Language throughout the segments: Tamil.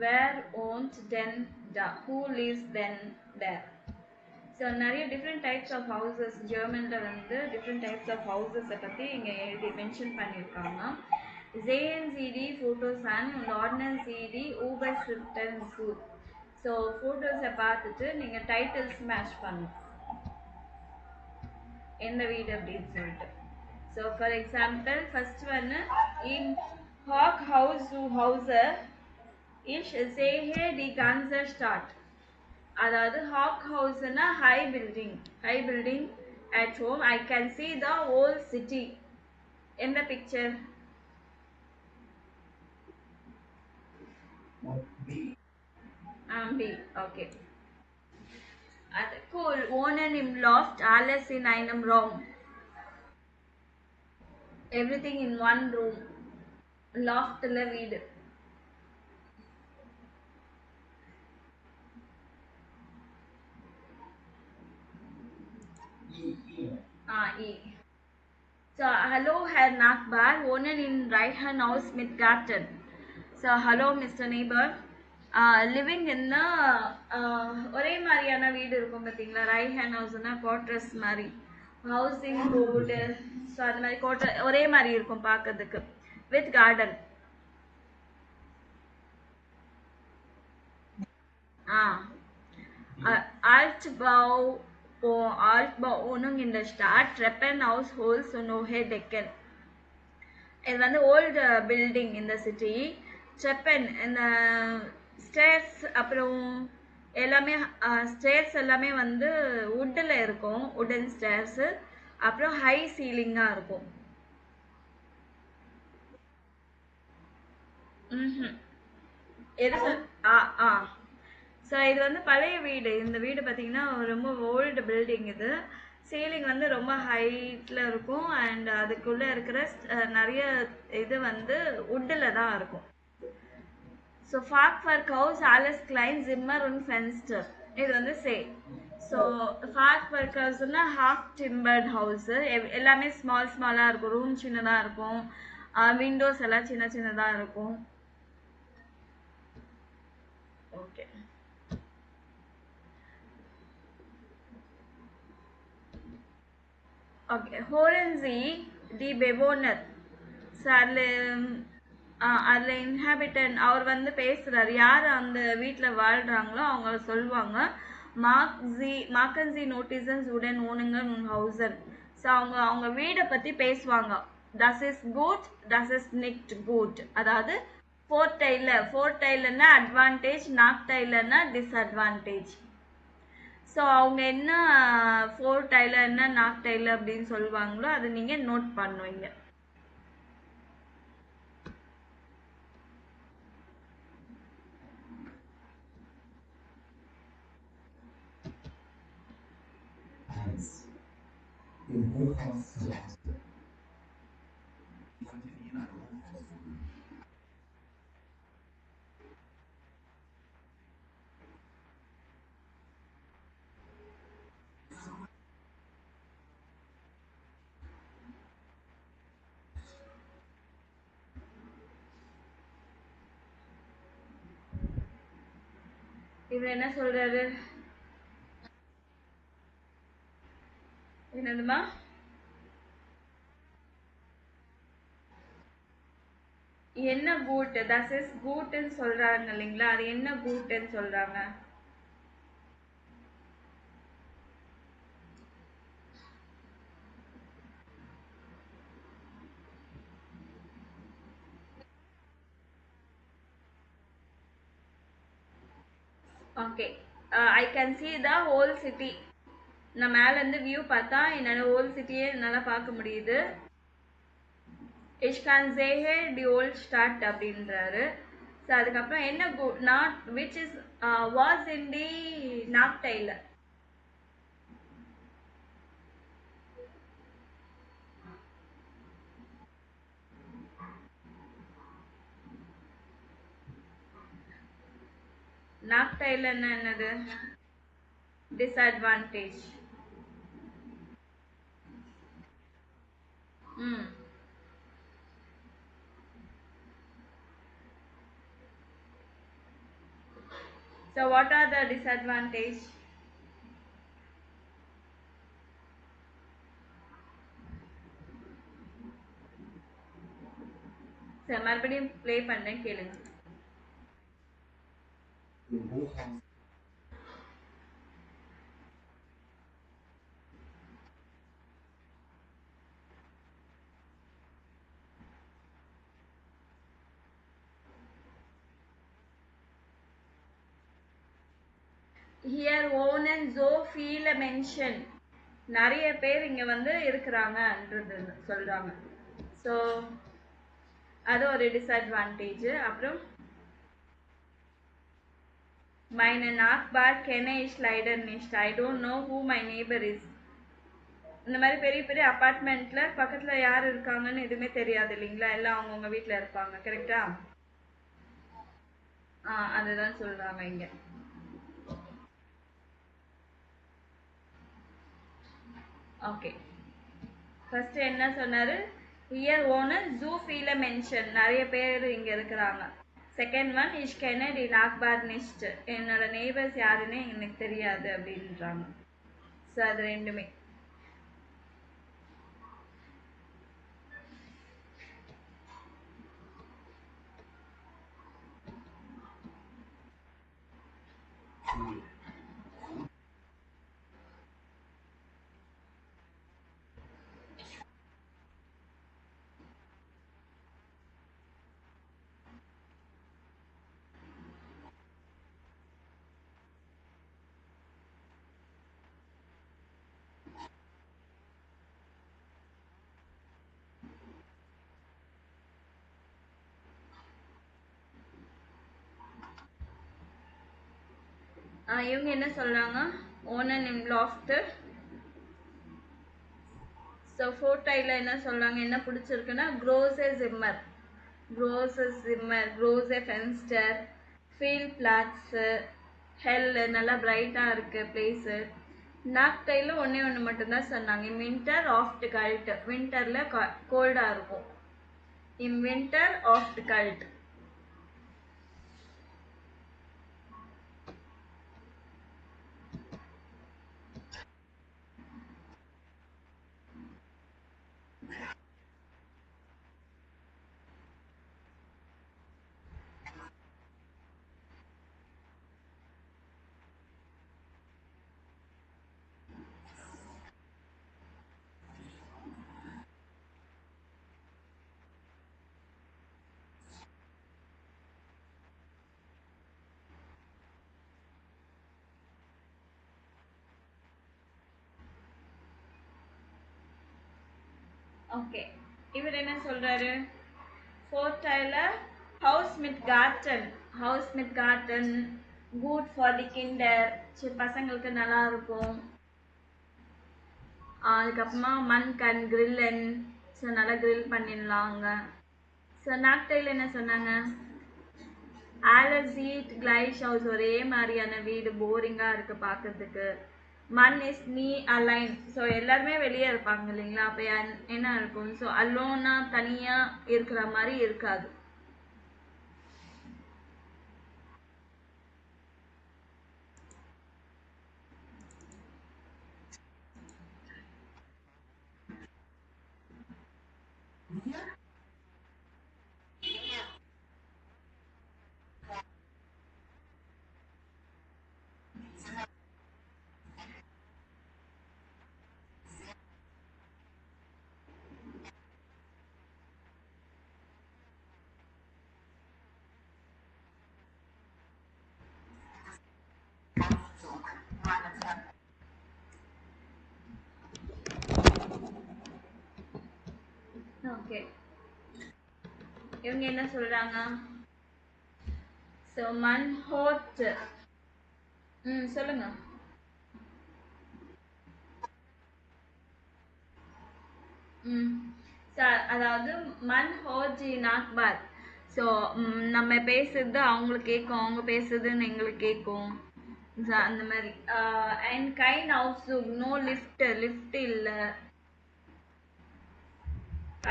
Where owns then who lives then there. So நிறைய டிஃப்ரெண்ட் டைப்ஸ் ஆஃப் ஹவுசஸ் ஜெர்மனில் வந்து டிஃப்ரெண்ட் டைப்ஸ் ஆஃப் ஹவுசஸை பற்றி இங்கே எழுதி மென்ஷன் பண்ணியிருக்காங்க. ஜேஎன்சிடி ஃபோட்டோஸ் அண்ட் ஆர்டினன்சிடி ஊபர் ஸ்கிரிப்டன் ஃபுட். ஸோ ஃபோட்டோஸை பார்த்துட்டு நீங்கள் டைட்டில்ஸ் மேட்ச் பண்ணணும் எந்த வீடு அப்படின்னு சொல்லிட்டு. ஸோ ஃபார் எக்ஸாம்பிள் ஃபர்ஸ்ட் ஒன்று இன் ஹாக் ஹவுஸ் டு ஹவுசர் இஷ் சேஹே டி கான்சர் ஸ்டார்ட். அதாவது ஹாக் ஹவுஸ்னா high building at home. I can see the whole city in the picture. B. Okay. Cool. Wohnen im Loft, alles in einem Raum. Everything in one room. Loft la வீடு. E. So, hello Herr Nachbar, wohnen in right-hand house mit garden. So, hello Mr. Neighbor. Living in ஒரே மாதிரியான வீடு இருக்கும் பார்த்தீங்களா, ரைட் ஹேண்ட் ஹவுஸ்னா குவார்டர்ஸ் மாதிரி, ஹவுசிங் போர்டு. ஸோ அந்த மாதிரி குவார்டர் ஒரே மாதிரி இருக்கும் பார்க்கறதுக்கு, with garden. Altbau in der Stadt, Treppenhaus, Holz und hohe Decken. இது வந்து ஓல்டு பில்டிங் இந்த சிட்டி. ட்ரெப்பன் இந்த ஸ்டேர்ஸ், அப்புறம் எல்லாமே ஸ்டேர்ஸ் எல்லாமே வந்து வுட்டில் இருக்கும், வுடன் ஸ்டேர்ஸு. அப்புறம் ஹை சீலிங்காக இருக்கும். எது ஸோ இது வந்து பழைய வீடு. இந்த வீடு பார்த்தீங்கன்னா ரொம்ப ஓல்டு பில்டிங். இது சீலிங் வந்து ரொம்ப ஹைட்டில் இருக்கும், அண்ட் அதுக்குள்ளே இருக்கிற நிறைய இது வந்து வுட்டில் தான் இருக்கும். ஸோ ஃபாக்வர்க் ஹவுஸ், ஆலஸ் கிளைன், ஜிம்மர் அண்ட் ஃபென்ஸ்டர். இது வந்து ஸோ ஃபாக்வர்க் ஹவுஸ்னா ஹாஃப் டிம்பர்ட் ஹவுஸு. எல்லாமே ஸ்மாலாக இருக்கும், ரூம் சின்னதாக இருக்கும், விண்டோஸ் எல்லாம் சின்னதாக இருக்கும். ஓகே. ஓகே. ஹோரன்சி தி பெவோனர். ஸோ அதில் இன்ஹாபிட்டன் அவர் வந்து பேசுகிறார். யார் அந்த வீட்டில் வாழ்கிறாங்களோ அவங்க சொல்லுவாங்க, மாக்கன்சி நோட்டிசன்ஸ் உடன் ஓனுங்க ஹவுசன். ஸோ அவங்க வீடை பற்றி பேசுவாங்க. தஸ் இஸ் குட், தஸ் இஸ் நிக்ட் குட். அதாவது ஃபோர் டைலர்னா அட்வான்டேஜ், நாக் டைலர்னா டிஸ்அட்வான்டேஜ். ஸோ அவங்க என்ன ஃபோர் டைலர் என்ன நாக் டைலர் அப்படின்னு சொல்லுவாங்களோ அதை நீங்கள் நோட் பண்ணுவீங்க. இவர் என்ன சொல்றாரு? என்னதுமா? என்ன கூட், தஸ் இஸ் கூட்னு சொல்றாங்க இல்லைங்களா, அது என்ன கூட்னு சொல்றாங்க? Okay. I can see the whole city. நான் மேலேருந்து வியூ பார்த்தா என்னோட ஹோல் சிட்டியே என்னால் பார்க்க முடியுது. Ich kann sehen die old Stadt அப்படின்றாரு. ஸோ அதுக்கப்புறம் என்ன நாட் விச் இஸ் வாஸ் இன் தி நாக்டைல். நாக்டைல் என்னது? Disadvantage. So what are the disadvantage? சரி மறுபடியும் ப்ளே பண்ணேன் கேளுங்க. Here own and so feel a mention. நிறைய பேர் இங்க வந்து இருக்கிறாங்கன்றது சொல்றாங்க. ஸோ அது ஒரு டிஸ்அட்வான்டேஜ். அப்புறம் meine Nachbar kenne ich leider nicht. I don't know who my neighbor is. இந்த மாதிரி பெரிய பெரிய அபார்ட்மெண்ட்ல பக்கத்துல யார் இருக்காங்கன்னு எதுவுமே தெரியாது இல்லைங்களா, எல்லாம் அவங்கவுங்க வீட்டுல இருப்பாங்க. கரெக்டா? அதுதான் சொல்றாங்க இங்க. ஓகே, ஃபர்ஸ்ட் என்ன சொன்னாரு? ஹியர் ஓனர் ஜூ ஃபீல மென்ஷன், நிறைய பேர் இங்க இருக்கிறாங்க. செகண்ட் ஒன் இஷ் கெனடி நாக்பார் நிஸ்ட், என்னோட நெய்பர்ஸ் யாருன்னு எனக்கு தெரியாது அப்படின்றாங்க. ஸோ அது ரெண்டுமே. இவங்க என்ன சொல்றாங்க? ஓனன் இன் லாஃப்ட். ஸோ ஃபோர்டைல என்ன சொல்றாங்க, என்ன பிடிச்சிருக்குன்னா க்ரோஸே ஜிம்மர், க்ரோஸே ஃபென்ஸ்டர், ஃபீல் பிளாட்ஸு, ஹெல் நல்லா பிரைட்டாக இருக்கு பிளேஸு. நாக்டைல ஒன்றே ஒன்று மட்டும்தான் சொன்னாங்க, இன் வின்டர் ஆஃப்ட் கல்ட், வின்டரில் கோல்டாக இருக்கும். இன் வின்டர் ஆஃப்ட் கல்ட். ஓகே, இவர் என்ன சொல்றாரு? ஃபோர்டைல ஹவுஸ் மிட் கார்டன் குட் ஃபார் தி கிண்டர், பசங்களுக்கு நல்லா இருக்கும். அதுக்கப்புறமா மண் கன் கிரில்லன், ஸோ நல்லா கிரில் பண்ணிடலாங்க. ஸோ நாக்டைல என்ன சொன்னாங்க? ஆலசீட் கிளைஷ் ஹவுஸ், ஒரே மாதிரியான வீடு, போரிங்காக இருக்கு பார்க்கறதுக்கு. மண் இஸ் நீ அலைன், ஸோ எல்லாருமே வெளியே இருப்பாங்க இல்லைங்களா, அப்போ என்ன இருக்கும்? ஸோ அலோனா தனியாக இருக்கிற மாதிரி இருக்காது. ஓகே, இவங்க என்ன சொல்றாங்க? ஸோ மண் ஹோட். சொல்லுங்க. அதாவது மண் ஹோஜி நாக்பார், ஸோ நம்ம பேசுறது அவங்களுக்கு கேட்கும், அவங்க பேசுறதுன்னு எங்களுக்கு கேட்கும். அந்த மாதிரி. And kind house, no lift இல்லை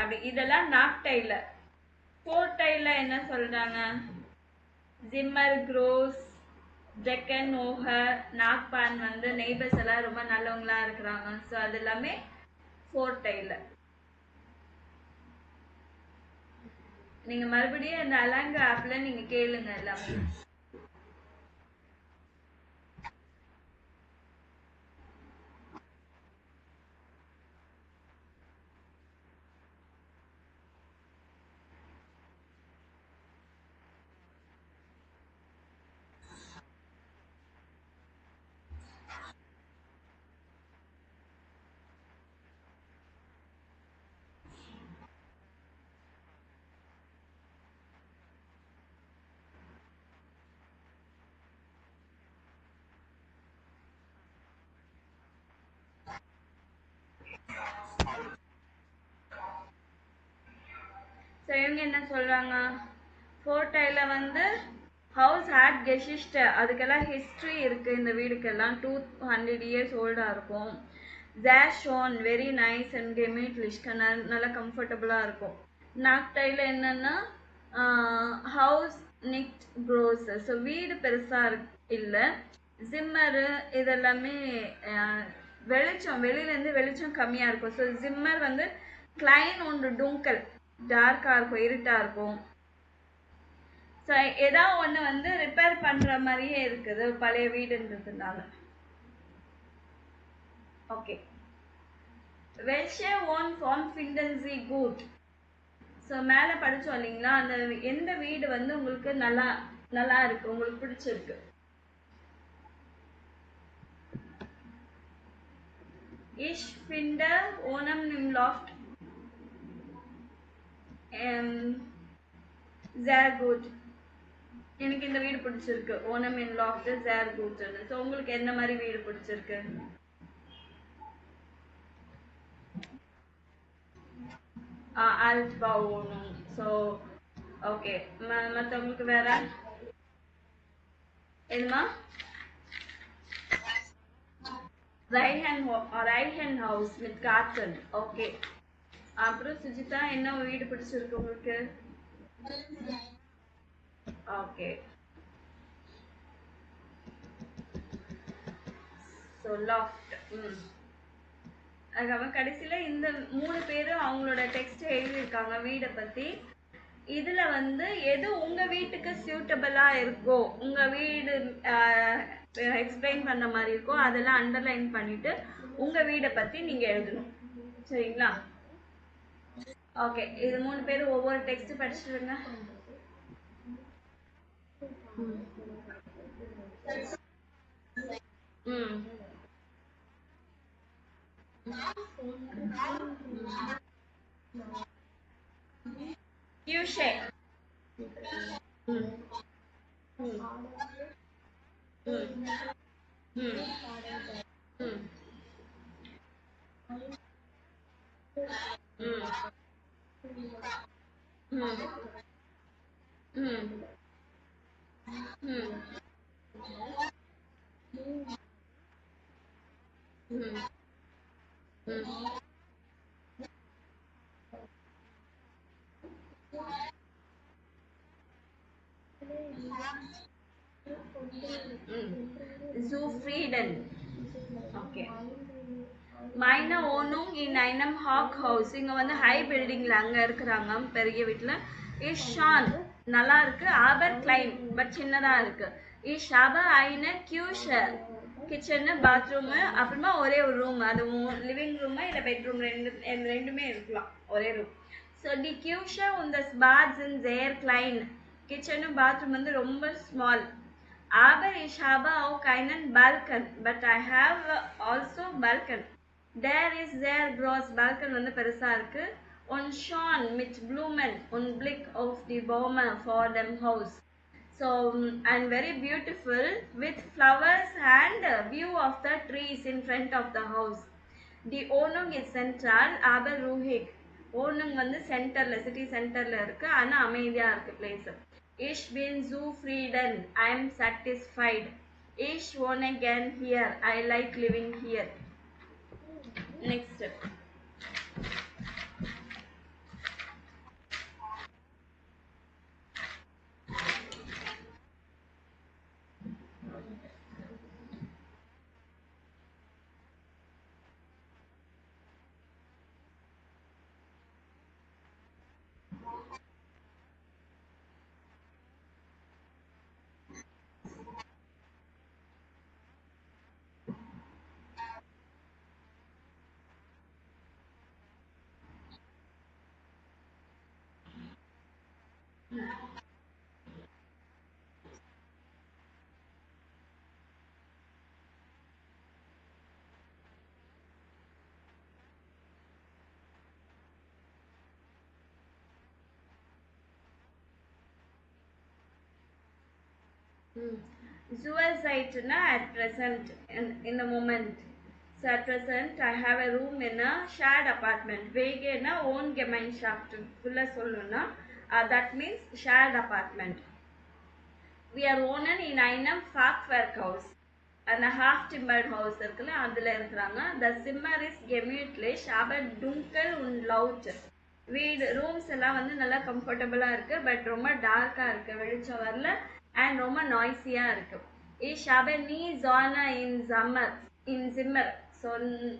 அப்படி. இதெல்லாம் நாக்டைல. ஃபோர்டைல என்ன சொல்றாங்க? ஜிம்மர் க்ரோஸ் டெக்கன் ஓஹர் நாக்பான் வந்து நெய்பர்ஸ் எல்லாம் ரொம்ப நல்லவங்களா இருக்கிறாங்க. ஸோ அது எல்லாமே ஃபோர்ட் டைல. நீங்க மறுபடியும் இந்த அலாங்க ஆப்ல நீங்க கேளுங்க எல்லாமே. ஸோ இவங்க என்ன சொல்றாங்க, ஃபோர்ட் டைல வந்து ஹவுஸ் ஹேட் கெஷிஸ்ட், அதுக்கெல்லாம் ஹிஸ்ட்ரி இருக்கு. இந்த வீடுக்கெல்லாம் 200 இயர்ஸ் ஓல்டா இருக்கும். ஜேர் ஷோன் வெரி நைஸ் அண்ட் கெமிட்லிஷ், நல்லா கம்ஃபர்டபுளா இருக்கும். நாக்டைல என்னன்னா ஹவுஸ் நிக்ட் க்ரோஸ், ஸோ வீடு பெருசா இல்லை. ஜிம்மரு இதெல்லாமே வெளிச்சம் வெளியிலேருந்து வெளிச்சம் கம்மியாக இருக்கும். ஸோ ஜிம்மர் வந்து கிளைன் ஒன்று டுங்கல் டார்க்காக இருக்கும், இருட்டாக இருக்கும். ஸோ ஏதாவது ஒன்று வந்து ரிப்பேர் பண்ணுற மாதிரியே இருக்குது பழைய வீடுன்றதுனால. ஓகே, வெல்ஷே ஓன் ஃபார்ம் ஃபிண்டன்சி குட். ஸோ மேலே படித்தோம் இல்லைங்களா, அந்த எந்த வீடு வந்து உங்களுக்கு நல்லா நல்லா இருக்கு, உங்களுக்கு பிடிச்சிருக்கு. இஷ் ஃபிண்டர் ஓனம் நிம் லாஃப்ட் ஜேர் குட். எனக்கு இந்த வீடு பிடிச்சிருக்கு, ஓனம் இன் லாஃப்ட் ஜேர் குட். ஸோ உங்களுக்கு எந்த மாதிரி வீடு பிடிச்சிருக்கு? ஆல்ட்பா ஓனம். ஸோ ஓகே, மற்றவங்களுக்கு வேற எதுமா? ரைட் ஹேண்ட் ஹவுஸ் வித் கார்டன். ஓகே, அப்புறம் சுஜிதா என்ன வீடு பிடிச்சிருக்கு உங்களுக்கு? Okay, so loft. அதுக்கப்புறம் கடைசியில் இந்த 3 பேரும் அவங்களோட டெக்ஸ்ட் எழுதியிருக்காங்க வீடை பற்றி. இதில் வந்து எது உங்கள் வீட்டுக்கு சூட்டபிளாக இருக்கோ, உங்கள் வீடு எக்ஸ்பிளைன் பண்ண மாதிரி இருக்கோ அதெல்லாம் அண்டர்லைன் பண்ணிவிட்டு உங்கள் வீடை பற்றி நீங்கள் எழுதணும். சரிங்களா? ஓகே, இது 3 பேரும் ஒவ்வொரு டெக்ஸ்ட் படிச்சுருங்க. Kyushe. Zufrieden. Okay. மைனா ஓனும் இன் ஐனம் ஹாக் ஹவுஸ். இங்கே வந்து ஹை பில்டிங்கில் அங்கே இருக்கிறாங்க பெரிய வீட்டில். இஷான் நல்லா இருக்கு. ஆபர் கிளைன் பட் சின்னதாக இருக்கு. ஷாபா ஐன கியூஷர் கிச்சனு பாத்ரூமு, அப்புறமா ஒரே ஒரு ரூம், அது லிவிங் ரூமு இல்லை பெட்ரூம் ரெண்டுமே இருக்கலாம் ஒரே ரூம். ஸோ டி கியூஷர் உன் தஸ் பாத்ஸ் இன் ஜேர் கிளைன், கிச்சனும் பாத்ரூம் வந்து ரொம்ப small. Aber ich habe auch keinen Balkon, but I have also balkon. There is their gross balkon வந்து பெருசா இருக்கு. On Sean mit Blumen und Blick auf die Bäume for them house. So and very beautiful with flowers and view of the trees in front of the house. Die Wohnung is central, aber ruhig. Wohnung வந்து சென்டர்ல, சிட்டி சென்டர்ல இருக்கு, ஆனா அமைதியா இருக்கு place. Ich bin zufrieden. I am satisfied. Ich wohne gern here. I like living here. Next. Hmm. Suicide at present, in the moment. So at present, I have a room in a shared apartment. Vegana own Gemeinschaft. Fulla solluna. That means shared apartment. We are wohnen in einem Fachwerkhaus. அந்த half timbered house இருக்குல்ல அதுல இருக்கிறாங்க. The Zimmer is gemütlich aber dunkel und laut. வீடு ரூம்ஸ் எல்லாம் வந்து நல்லா கம்ஃபர்டபுளா இருக்கு, பட் ரொம்ப டார்க்கா இருக்கு, வெளிச்சம் வரல, அண்ட் ரொம்ப நாய்ஸியா இருக்கு. Ich habe nie Sonne in Zimmer, so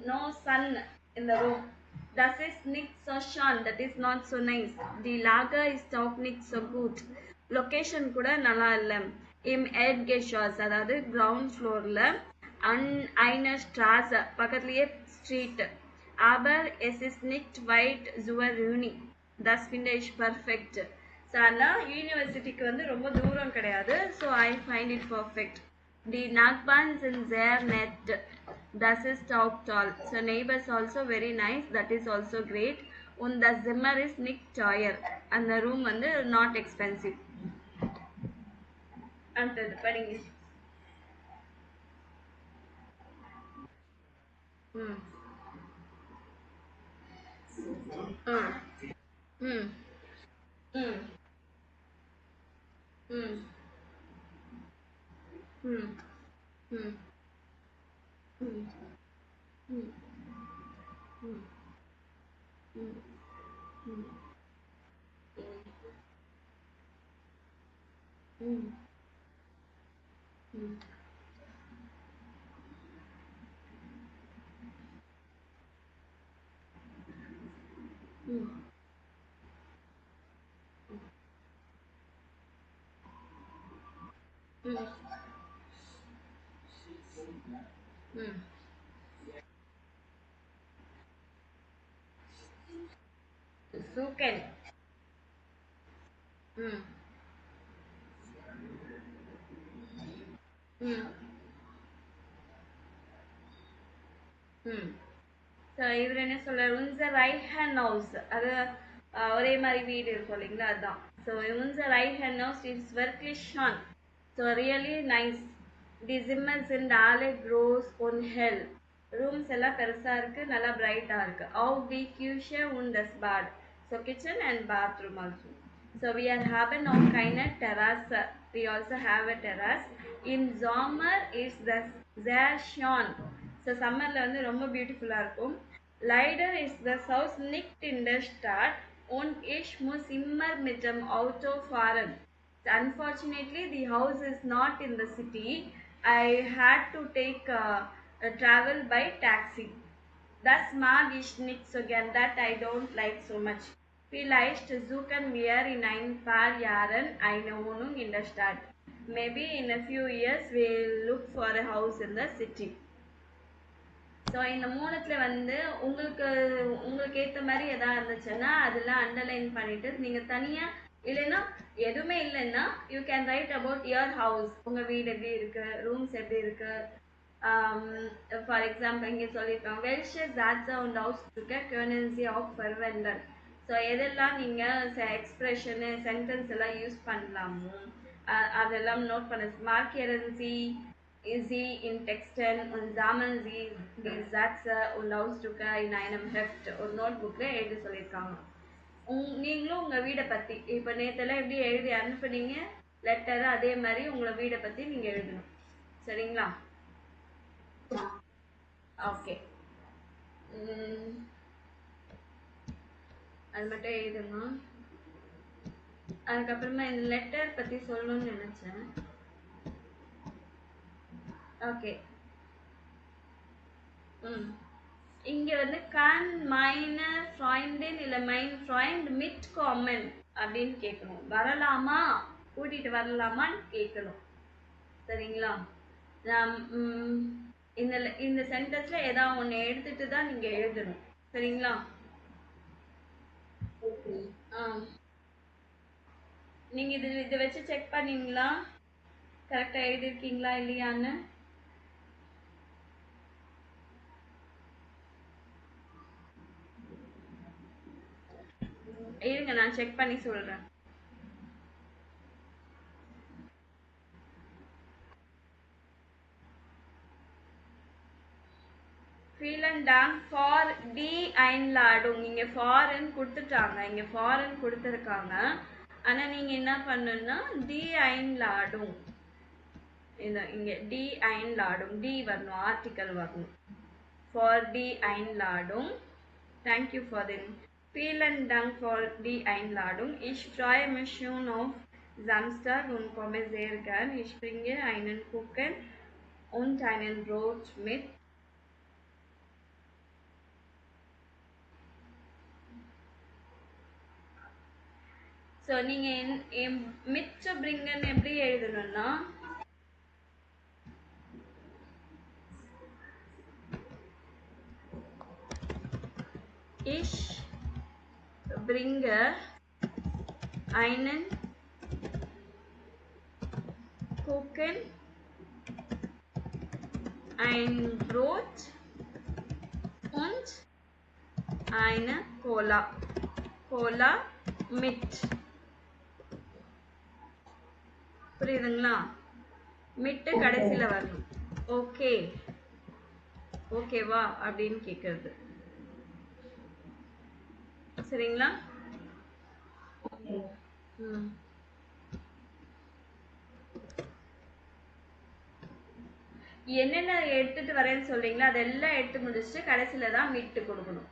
no sun in the room. Das ist nicht so schön, that is not so nice. Die Lage ist auch nicht so gut. Location கூட நல்லா இல்லை. இம் Erdgeschoss, அதாவது கிரவுண்ட் ஃப்ளோர்ல eine Straße பக்கத்துலயே street. Aber es ist nicht weit zur Uni. Das finde ich perfekt. So ஆனால் யூனிவர்சிட்டிக்கு வந்து ரொம்ப தூரம் கிடையாது. So I find it perfect. Die Nachbarn sind sehr nett. Das ist auch toll. So neighbors also very nice. That is also great. Und das Zimmer ist nicht teuer. And the room வந்து not expensive. அடுத்தது படிங்க. ம் ம் ம் ம் ம் ம் ம் ம் ம் ம் ம் ம் ம் ம் ம் ம் ம் சூக்கன். ம் ம் ம் ஸோ இவர் என்ன சொல்றாரு, உன்ச ரைட் ஹேண்ட் ஹவுஸ், அது ஒரே மாதிரி வீடு இருக்கும் இல்லைங்களா, அதுதான். ஸோ உன்ச ரைட் ஹேண்ட் ஹவுஸ் இட்ஸ் wirklich schön. So really nice. தி Zimmers sind alle groß und hell. Rooms எல்லாம் பெருசா இருக்கு, நல்லா பிரைட்டா இருக்கு. Auch die Küche und das Bad. So kitchen and bathroom also. So we are haben auch keine Terrasse. We also have a terrace. In Sommer is the sehr schön. So சம்மரில் வந்து ரொம்ப பியூட்டிஃபுல்லாக இருக்கும். Leider ist das Haus nicht in der Stadt und ich muss immer mit dem Auto fahren. Unfortunately, the house is not in the city. I had to take a travel by taxi. Das mag ich nicht so gern. That I don't like so much. Vielleicht suchen wir in ein paar Jahren eine Wohnung in der Stadt. Maybe in a few years we'll look for a house in the city. So இந்த மூணுத்துல வந்து உங்களுக்கு உங்களுக்கு ஏற்ற மாதிரி எதாவது இருந்துச்சுன்னா அதெல்லாம் அண்டர்லைன் பண்ணிட்டு நீங்க தனியா, இல்லைன்னா எதுவுமே இல்லைன்னா you can write about your house. உங்க வீடு எப்படி இருக்கு, ரூம்ஸ் எப்படி இருக்கு. ஃபார் எக்ஸாம்பிள் இங்கே சொல்லியிருக்காங்க வெல்ஷே ஜாட்ஸா und Ausdrücke können Sie auch verwenden. So எதெல்லாம் நீங்க எக்ஸ்பிரஷனு சென்டென்ஸ் எல்லாம் யூஸ் பண்ணலாமோ அதெல்லாம் நோட் பண்ண. markieren Sie Sie in Texten und sammeln Sie die Sätze und Ausdrücke in einem Heft ஒரு நோட் புக்ல எழுதி சொல்லியிருக்காங்க. நீங்களும் உங்க வீடை பத்தி இப்ப நேத்தெல்லாம் எப்படி எழுதி அனுப்புனீங்க லெட்டர், அதே மாதிரி உங்களை வீடை பத்தி நீங்க எழுதணும். சரிங்களா? ஓகே. அது மட்டும் எழுதுங்க. அதுக்கப்புறமா இந்த லெட்டர் பத்தி சொல்லணும்னு நினைச்சேன். ஓகே. இங்க வந்து kann meine Freundin இல்ல mein Freund mitkommen அப்படின்னு கேட்கணும். வரலாமா, கூட்டிட்டு வரலாமான்னு கேட்கணும். சரிங்களா? இந்த இந்த சென்டென்ஸ்ல ஏதாவது ஒண்ணு எடுத்துட்டு தான் நீங்க எழுதணும். சரிங்களா? நீங்க இதை வச்சு செக் பண்ணீங்களா, கரெக்டா எழுதிருக்கீங்களா இல்லையான்னு? இருங்க நான் செக் பண்ணி சொல்றேன். vielen Dank for die Einladung. இங்க foreign கொடுத்துட்டாங்க, இங்க foreign கொடுத்துருக்காங்க. ஆனா நீங்க என்ன பண்ணணும்னா die Einladung, இங்க die Einladung, die வரணும், article வரணும். For die Einladung. Thank you for the vielen Dank for die Einladung. Ich freue mich schon auf Samstag und komme sehr gern. Ich bringe einen Kuchen und einen Brot mit. So நீங்க மிச்ச பிரிங்கன்னு எப்படி எழுதணும்னா ich bringe einen Kuchen, ein Brot und eine Cola. Cola mit. புரியுதுங்களா? மிட்டு கடைசியில வரணும். ஓகே ஓகேவா அப்படின்னு கேட்கறது. சரிங்களா? என்னென்ன எடுத்துட்டு வரேன்னு சொல்றீங்களா அதெல்லாம் எடுத்து முடிச்சுட்டு கடைசியில தான் மிட்டு கொடுக்கணும்.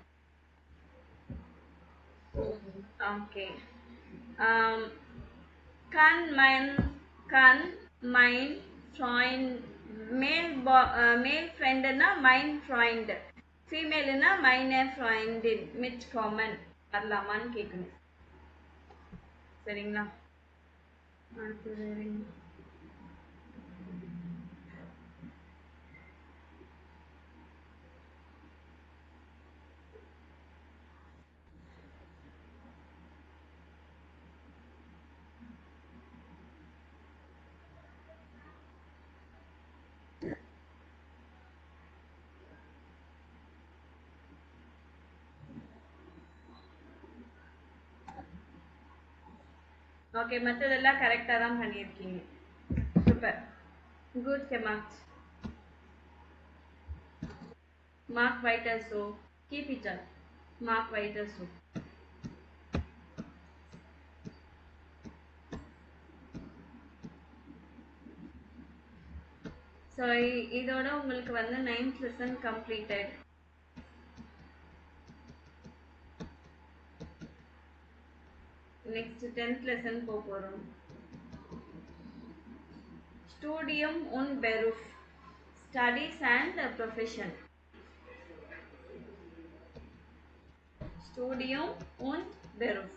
Okay. kann mein Freund male friend na mein Freund, female na meine Freundin mitkommen வரலாமான்னு கேட்கணும். சரிங்களா? அடுத்தது ஓகே, மற்றதெல்லாம் கரெக்டாக தான் பண்ணியிருக்கீங்க. Super, good gemacht. Mach weiter so. Keep it up. Mach weiter so. So இதோட உங்களுக்கு வந்து 9th lesson completed. Next 10th lesson போறோம். Studium und Beruf, studies and profession. Studium und Beruf.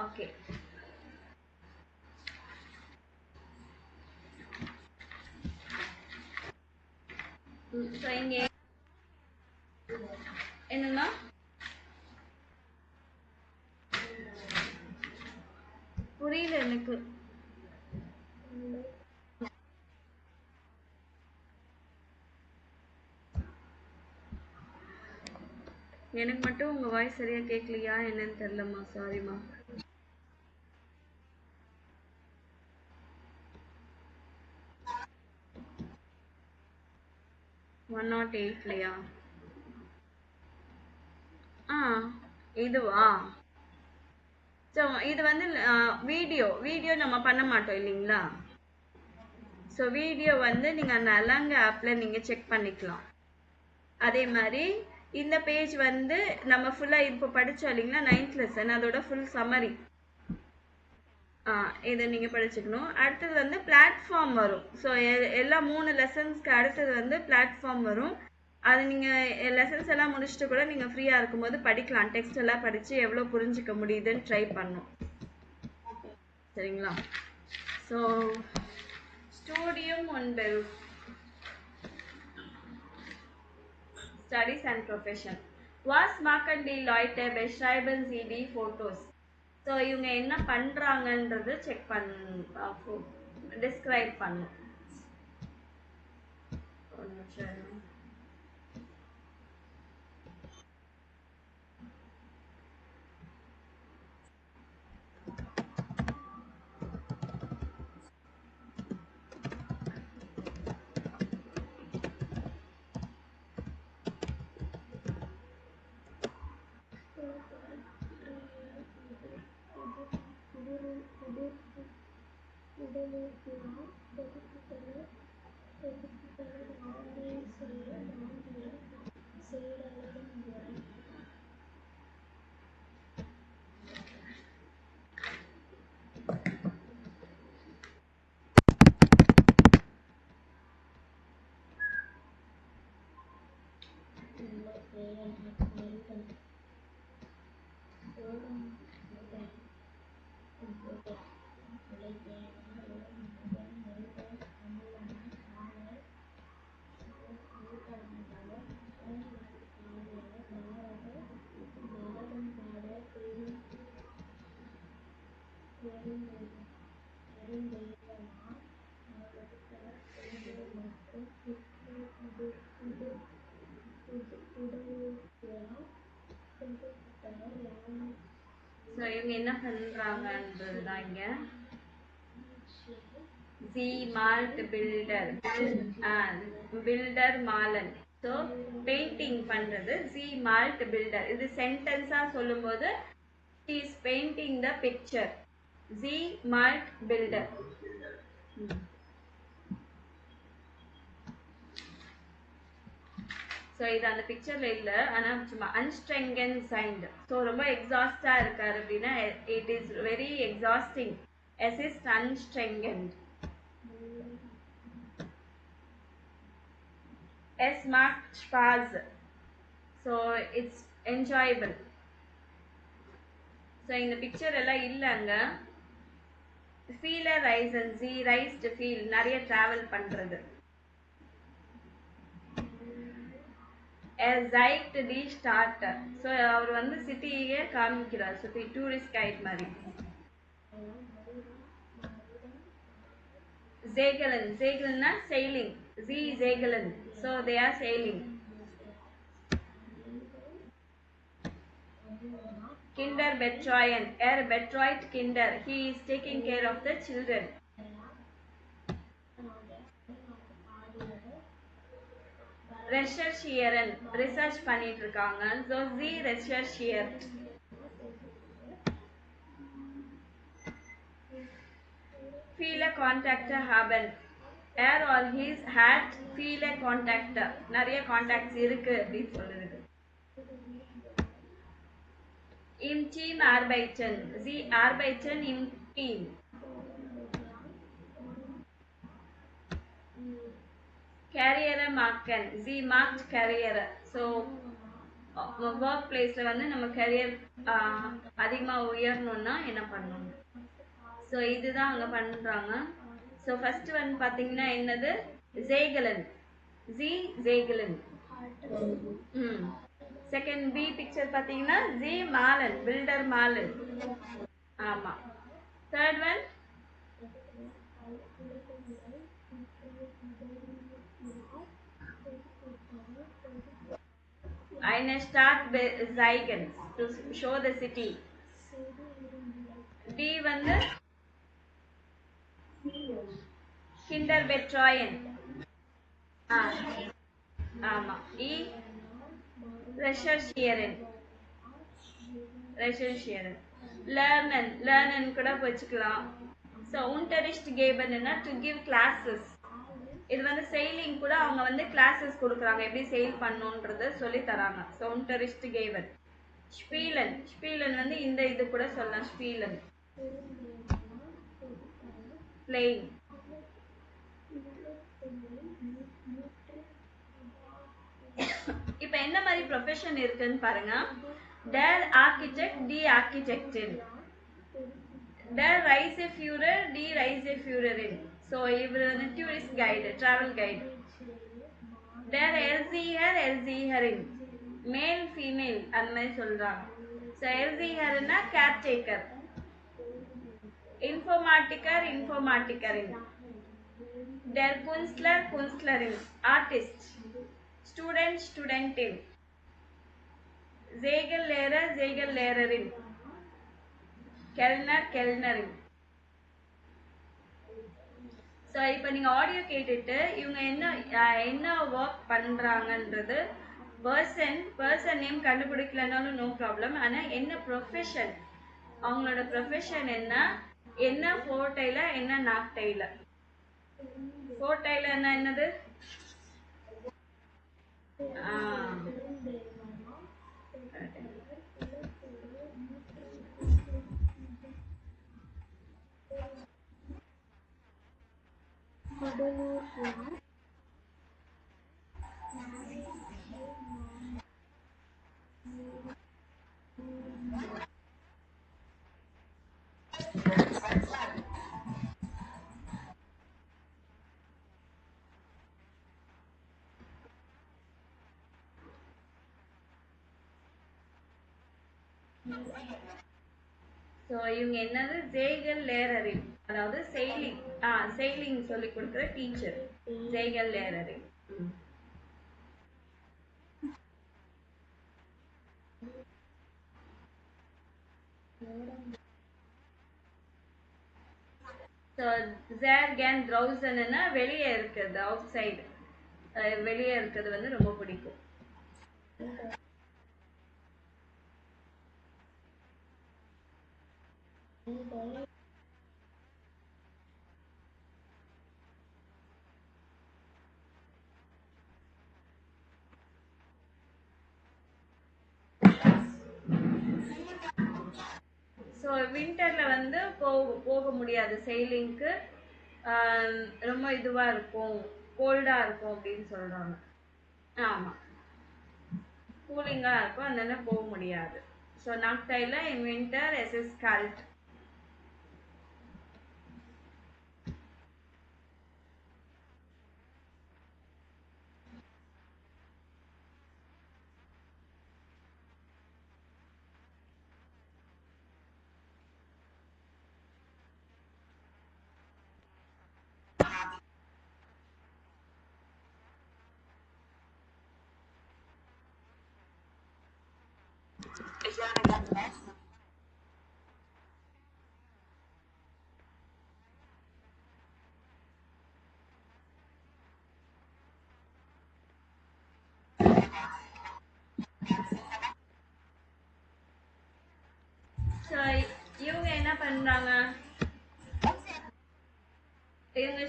Okay. So இங்கே என்னன்னா புரியல எனக்கு. எனக்கு மட்டும் உங்க வாய்ஸ் சரியா கேட்கலையா என்னன்னு தெரியலம்மா, சாரிம்மா. 108லையா? இதுவா? ஸோ இது வந்து வீடியோ நம்ம பண்ண மாட்டோம் இல்லைங்களா? ஸோ வீடியோ வந்து நீங்கள் அந்த அலங்க ஆப்பில் நீங்கள் செக் பண்ணிக்கலாம். அதே மாதிரி இந்த பேஜ் வந்து நம்ம ஃபுல்லாக இப்போ படித்தோம் இல்லைங்களா 9th lesson, அதோட ஃபுல் சம்மரி இதை நீங்கள் படிச்சுக்கணும். அடுத்தது வந்து பிளாட்ஃபார்ம் வரும். ஸோ எல்லா 3 லெசன்ஸ்க்கு அடுத்தது வந்து பிளாட்ஃபார்ம் வரும். அது நீங்கள் லெசன்ஸ் எல்லாம் முடிச்சுட்டு கூட நீங்கள் ஃப்ரீயாக இருக்கும்போது படிக்கலாம். டெக்ஸ்ட் எல்லாம் படித்து எவ்வளோ புரிஞ்சிக்க முடியுதுன்னு ட்ரை பண்ணும். சரிங்களா? So Studium und Beruf, Studies and Profession. Was machen die Leute? Beschreiben Sie die Fotos. So இவங்க என்ன பண்ணுறாங்கன்றது செக் டிஸ்கிரைப் பண்ணும். ஒரு நிமிஷம். ஸோ இவங்க என்ன பண்றாங்கன்றது தான் இங்க ஜி மால்ட் பில்டர் பில்டர் மாலன். ஸோ பெயிண்டிங் பண்றது ஜி மால்ட் பில்டர். இது சென்டென்ஸா சொல்லும்போது he is painting the picture. ஜி மால்ட் பில்டர். ஸோ இது அந்த பிக்சர்ல இல்லை, ஆனால் சும்மா அன்ஸ்ட்ரெங்கன் சைன்ட். ஸோ ரொம்ப எக்ஸாஸ்டா இருக்காரு அப்படின்னா இட் இஸ் வெரி எக்ஸாஸ்டிங். எஸ் இஸ் அன்ஸ்ட்ரெங்கன். எஸ் மார்க் ஸ்பாஸ். So it's enjoyable. ஸோ இந்த பிக்சர் எல்லாம் இல்லைங்க. ஃபீலர் ரைசன் ஜி ரைஸ்ட் ஃபீல் நிறைய டிராவல் பண்றது. Zeigt die Stadt. ஸோ அவர் வந்து சிட்டியே காமிக்கிறார். சுற்றி டூரிஸ்ட் கைட் மாதிரி. Segeln. Segelnனா sailing. Sie segeln. So they are sailing. Kinder betreuen. Betreut Kinder. He is taking care of the children. ரெசர்ச்சியரன் ரிசர்ச் பண்ணிட்டு இருக்காங்க. ஸோ ஜி ரெசர்ச்சியர். viele Kontakte haben. Er or his hat viele Kontakte. நிறைய கான்டாக்ட்ஸ் இருக்கு அப்படின்னு சொல்லுது. Im Team arbeiten. Sie arbeiten im Team. கேரியரை மார்க்கன். ஜி மார்க்ட் கேரியரை. ஸோ ஒர்க் பிளேஸ்ல வந்து நம்ம கேரியர் அதிகமாக உயரணும்னா என்ன பண்ணணும்? ஸோ இதுதான் அங்கே பண்ணுறாங்க. ஸோ ஃபர்ஸ்ட் வந்து பார்த்தீங்கன்னா என்னது? ஜேகலன். ஜி ஜேகலன். செகண்ட் பி பிக்சர் பார்த்தீங்கன்னா ஜி மாலன் பில்டர் மாலன். ஆமாம். Third one eine Stadt zeigen to show the city. D வந்து Kinder betreuen. ஆமா. E recherchieren. recherchieren. lernen. lernen கூட வச்சுக்கலாம். so Unterricht geben னா to give classes. இது வந்து செயலிங் கூட அவங்க வந்து கிளாஸஸ் கொடுக்குறாங்க, எப்படி செயல் பண்ணணுன்றது சொல்லி தராங்க. So Unterricht geben. ஸ்பீலன். ஸ்பீலன் வந்து இந்த இது கூட சொல்லலாம். ஸ்பீலன் பிளேயிங். இப்போ என்ன மாதிரி ப்ரொஃபஷன் இருக்குன்னு பாருங்க. டேர் ஆர்கிடெக்ட், டி ஆர்கிடெக்டின். டேர் ரைசெஃப்யூரர், டி ரைசெஃப்யூரரின். ஸோ இவர் வந்து டூரிஸ்ட் கைடு, டிராவல் கைடு. டேர் எல்சிஹர், எல்சிஹரின். மேல் ஃபீமேல் அந்த மாதிரி சொல்றாங்க. ஸோ எல்சிஹர்னா கேர்டேக்கர். இன்ஃபோர்மாட்டிக்கர், இன்ஃபோர்மாட்டிக்கரின். டேர் குன்ஸ்லர், குன்ஸ்லரின். ஆர்டிஸ்ட். ஸ்டூடெண்ட், ஸ்டூடெண்டின். ஜேகல் லேரர், ஜேகல் லேரரின். கெல்னர், கெல்னரின். ஸோ இப்போ நீங்கள் ஆடியோ கேட்டுட்டு இவங்க என்ன work பண்ணுறாங்கன்றது person name கண்டுபிடிக்கலனாலும் no problem. ஆனால் என்ன ப்ரொஃபஷன், அவங்களோட ப்ரொஃபஷன் என்ன, என்ன ஃபோர் டைல, என்ன நாக் டைல? ஃபோர் டைல என்னது? ஆ. ஸோ இவங்க என்னது ஜெய்கல் லேரரின், அதாவது செயலிங். செயலிங் சொல்லி கொடுக்குற டீச்சர் ஜெய்கல் லேரரின். ஸோ ஜேர் கேன் ட்ரௌசன்னா வெளியே இருக்கிறது, அவுட் சைடு, வெளியே இருக்கிறது வந்து ரொம்ப பிடிக்கும். ஸோ வின்டரில் வந்து போக முடியாது செயலிங்க்கு, ரொம்ப இதுவாக இருக்கும், கோல்டாக இருக்கும் அப்படின்னு சொல்கிறாங்க. ஆமாம், கூலிங்காக இருக்கும், அதனால போக முடியாது. ஸோ நாக்டைல இன் வின்டர் எஸ்எஸ் கல்ட். ஸோ இவங்க என்ன பண்றாங்க, இவங்க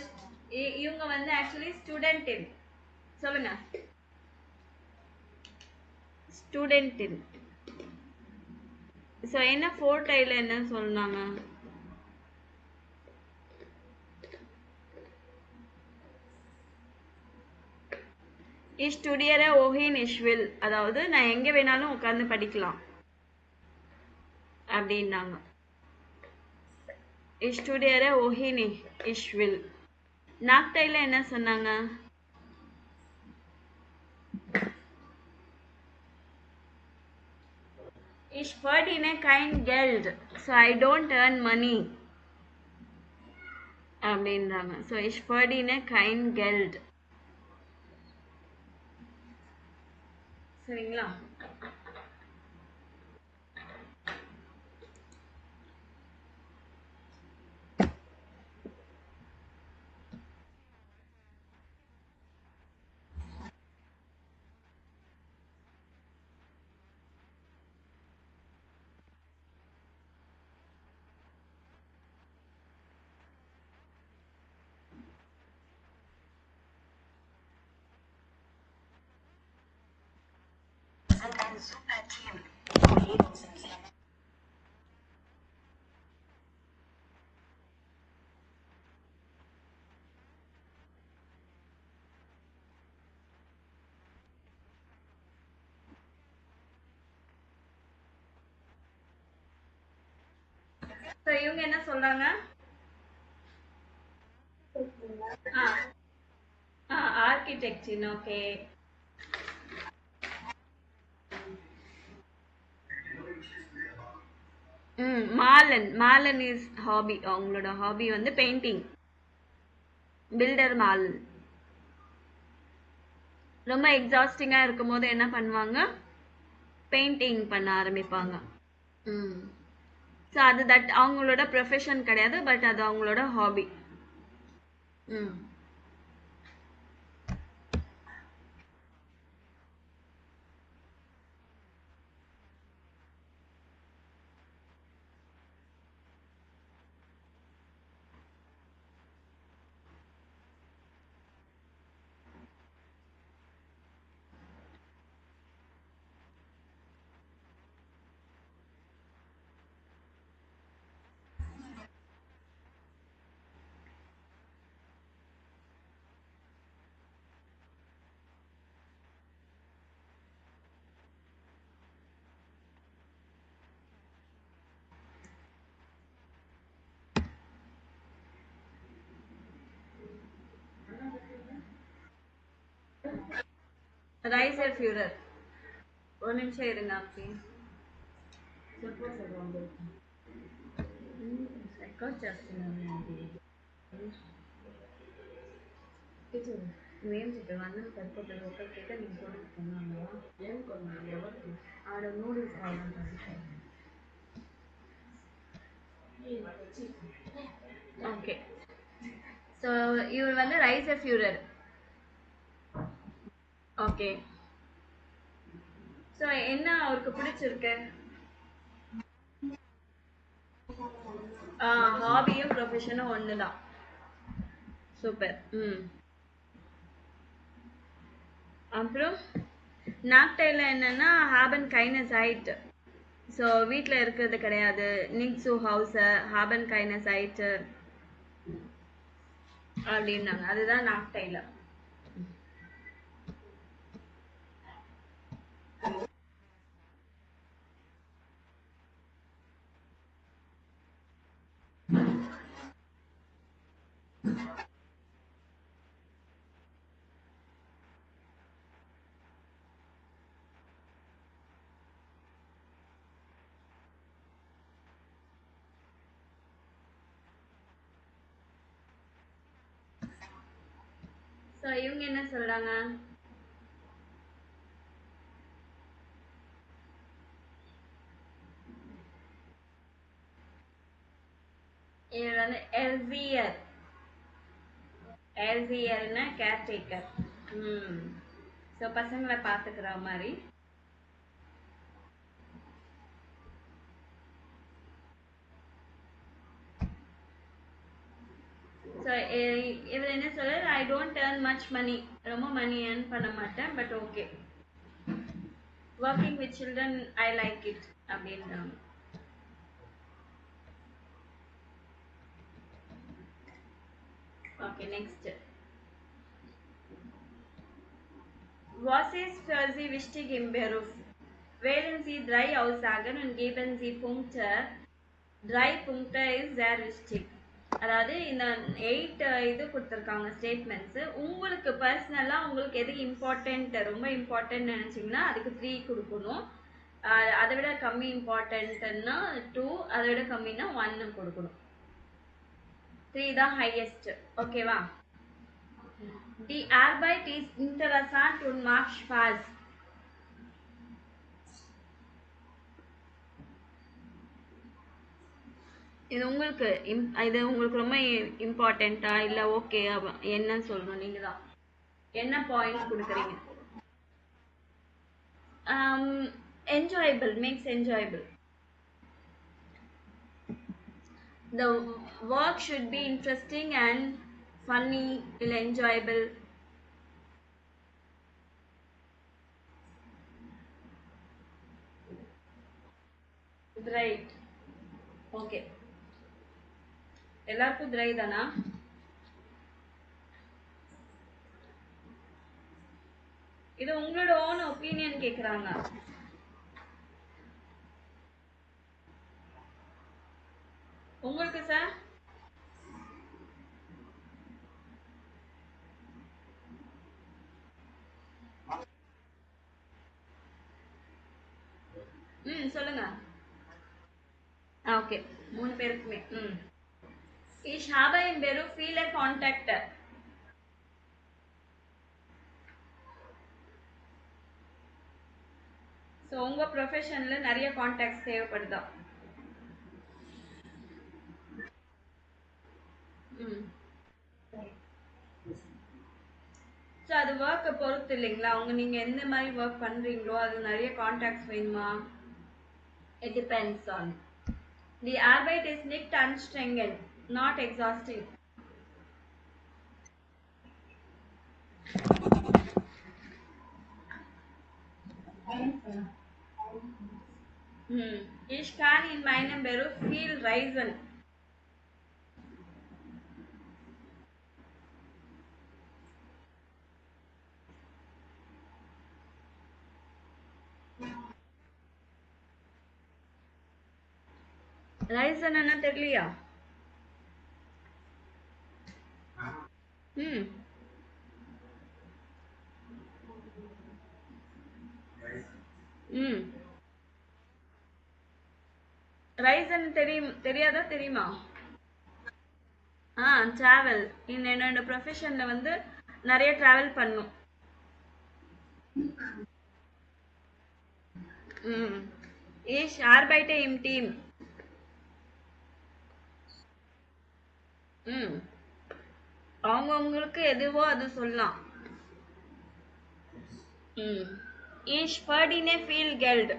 இவங்க வந்து ஆக்சுவலி ஸ்டூடெண்ட் சொல்லுங்க, ஸ்டூடெண்ட். ஸோ என்ன ஃபோர் டைல என்ன சொன்னாங்க? ஸ்டுடியரை ஓஹின் இஷ்வில், அதாவது நான் எங்க வேணாலும் உட்காந்து படிக்கலாம் அப்படின்னாங்க. ஸ்டுடியரை ஓஹின் இஷ்வில். நாக்டைல என்ன சொன்னாங்க? Ich verdiene kein Geld, so I don't earn money அப்படின்றாங்க. So ich verdiene kein Geld. சரிங்களா? ஸோ இவங்க என்ன சொல்றாங்க? Architecture. Okay. Malan is hobby, அவங்களோட ஹாபி வந்து பெயிண்டிங். பில்டர் மாலன். ரொம்ப எக்ஸாஸ்டிங்கா இருக்கும் போது என்ன பண்ணுவாங்க, பெயிண்டிங் பண்ண ஆரம்பிப்பாங்க. ஸோ அது அவங்களோட ப்ரொஃபஷன் கிடையாது, பட் அது அவங்களோட ஹாபி. Riser Fuhrer. ஒரு நிமிஷம் இருங்க அப்படி. మేము చెప్పాము అన్నం సరిపోతుంది ఒకరికైతే నేను కొనుక్కున్నాను ఏం కొన్నాను ఎవరికి ఆడ నూడిల్స్ కావాలంటారు. ஓகே. ஸோ இவர் வந்து ரைசர் ஃபியூரர். ஓகே. ஸோ என்ன அவருக்கு பிடிச்சிருக்கு? ஹாபியும் ப்ரொஃபஷனும் ஒன்று தான். சூப்பர். அப்புறம் நாக்டைல என்னன்னா ஹாபன் கைனஸ் ஆயிட்டு. ஸோ வீட்டில் இருக்கிறது கிடையாது. நிக்ஸு ஹவுஸை ஹாபன் கைனஸ் ஆயிட்டு அப்படின்னாங்க. அதுதான் நாக்டைல. ஸோ இவங்க என்ன சொல்றாங்க? இவர் வந்து எல்சியர். எல்சியர்னா கேர்டேக்கர். ஸோ பசங்களை பார்த்துக்கிற மாதிரி. ஸோ இவர் என்ன சொல்றாரு? I don't earn much money. ரொம்ப மணி ஏர்ன் பண்ண மாட்டேன், but okay. Working with children I like it அப்படின்றாங்க. Okay, next. Was ist für Sie wichtig im Beruf? Wählen Sie 3 Aussagen und geben Sie Punkte. 3 Punkte ist sehr wichtig. அதாவது இந்த 8 இது கொடுத்துருக்காங்க ஸ்டேட்மெண்ட்ஸு. உங்களுக்கு பர்சனலாக உங்களுக்கு எது இம்பார்ட்டண்ட், ரொம்ப இம்பார்ட்டன்ட் நினச்சிங்கன்னா அதுக்கு 3 கொடுக்கணும். அதை விட கம்மி இம்பார்ட்டன்ட்னா 2, அதை விட கம்மின்னா 1 கொடுக்கணும். 3 தான் ஹையஸ்ட். ஓகேவா? Die Arbeit ist interessant und macht Spaß. இது உங்களுக்கு ரொம்ப இம்பார்ட்டண்ட்டா இல்லை ஓகே என்ன சொல்லணும்? நீங்கள் தான் என்ன பாயிண்ட் கொடுக்குறீங்க? Enjoyable, makes enjoyable. The work should be interesting and funny or enjoyable. Right. Okay. எல்லாருக்கும் dry தானா? இது உங்களோட ஓன் ஒப்பீனியன் கேக்குறாங்க. உங்களுக்கு சார்? சொல்லுங்க. ஓகே, 3 பேருக்குமே. Ich habe im Beruf viele Kontakte. So உங்க ப்ரொஃபஷன்ல நிறைய கான்டாக்ட்ஸ் தேவைப்படுதா? ஸோ அது ஒர்க்கை பொறுத்து இல்லைங்களா? நீங்க எந்த மாதிரி ஒர்க் பண்றீங்களோ அது நிறைய கான்டாக்ட்ஸ் வேணுமா? It depends on. The Arbeit is nicht anstrengend, not exhausting. Ich kann in meinem Beruf viel reisen. Reisen என்ன தெரியலையா? ம். ரைசன் தெரியாதா தெரியுமா? டிராவல். என்னோட ப்ரொஃபஷன்ல வந்து நிறைய டிராவல் பண்ணும். ம். Ich arbeite im Team. ம். அவங்கவங்களுக்கு எதுவோ அது சொல்லலாம். ம். Ich verdiene viel Geld.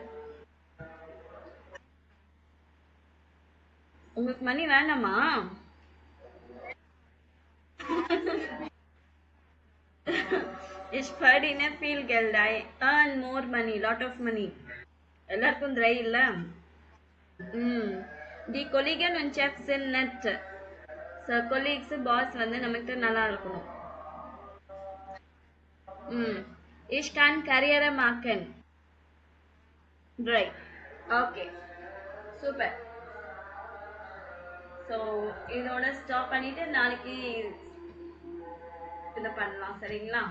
உங்களுக்கு மணி வேண்டாமா? Ich verdiene viel Geld. I earn more money, lot of money. எல்லாருக்கும் திரை இல்ல. ம். தி கொலிகன் அண்ட் செஃப்ஸ் இன் நெட். ஸோ கொலீக்ஸ் பாஸ் வந்து நமக்கு நல்லா இருக்கணும். ம். Ich kann Karriere machen. Right. Okay. Super. So இதோட ஸ்டாப் பண்ணிட்டு நாளைக்கு இதை பண்ணலாம் சரிங்களா?